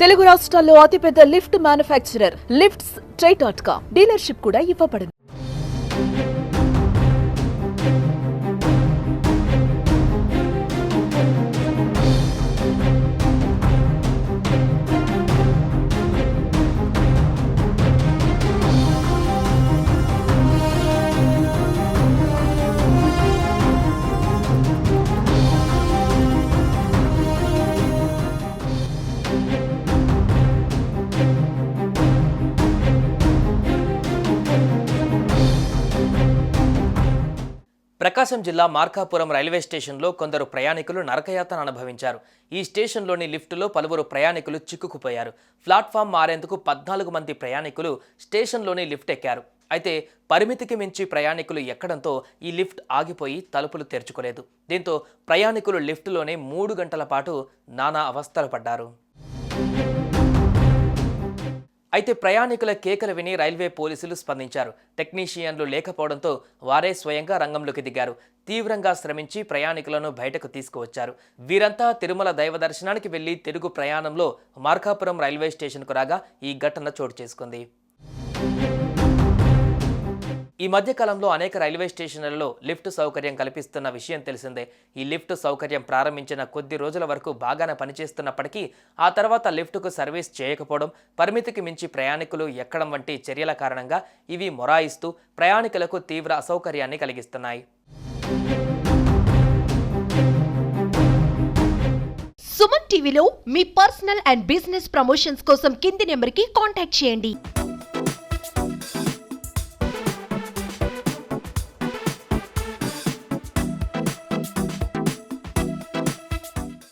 తెలుగు రాష్ట్రాల్లో అతిపెద్ద lift manufacturer lifts ట్రై.com dealership కూడా ఇవ్వబడును. ప్రకాశం జిల్లా మార్కాపురం రైల్వే స్టేషన్లో కొందరు ప్రయాణికులు నరకయాతన అనుభవించారు. ఈ స్టేషన్లోని లిఫ్టులో పలువురు ప్రయాణికులు చిక్కుకుపోయారు. ప్లాట్ఫామ్ మారేందుకు 14 మంది ప్రయాణికులు స్టేషన్లోని లిఫ్ట్ ఎక్కారు. అయితే పరిమితికి మించి ప్రయాణికులు ఎక్కడంతో ఈ లిఫ్ట్ ఆగిపోయి తలుపులు తెరుచుకోలేదు. దీంతో ప్రయాణికులు లిఫ్టులోనే 3 గంటల పాటు నానా అవస్థలు పడ్డారు. అయితే ప్రయాణికుల కేకలు విని రైల్వే పోలీసులు స్పందించారు. టెక్నీషియన్లు లేకపోవడంతో వారే స్వయంగా రంగంలోకి దిగారు. తీవ్రంగా శ్రమించి ప్రయాణికులను బయటకు తీసుకువచ్చారు. వీరంతా తిరుమల దైవ దర్శనానికి వెళ్లి తిరుగు ప్రయాణంలో మార్కాపురం రైల్వే స్టేషన్కు రాగా ఈ ఘటన చోటు చేసుకుంది. ఈ మధ్యకాలంలో అనేక రైల్వే స్టేషన్లలో లిఫ్ట్ సౌకర్యం కల్పిస్తున్న విషయం తెలిసిందే. ఈ లిఫ్ట్ సౌకర్యం ప్రారంభించిన కొద్ది రోజుల వరకు బాగానే పనిచేస్తున్నప్పటికీ ఆ తర్వాత లిఫ్టుకు సర్వీస్ చేయకపోవడం, పరిమితికి మించి ప్రయాణికులు ఎక్కడం వంటి చర్యల కారణంగా ఇవి మొరాయిస్తూ ప్రయాణికులకు తీవ్ర అసౌకర్యాన్ని కలిగిస్తున్నాయి. సుమన్ టీవీలో మీ పర్సనల్ అండ్ బిజినెస్ ప్రమోషన్స్ కోసం కింది నెంబర్కి కాంటాక్ట్ చేయండి.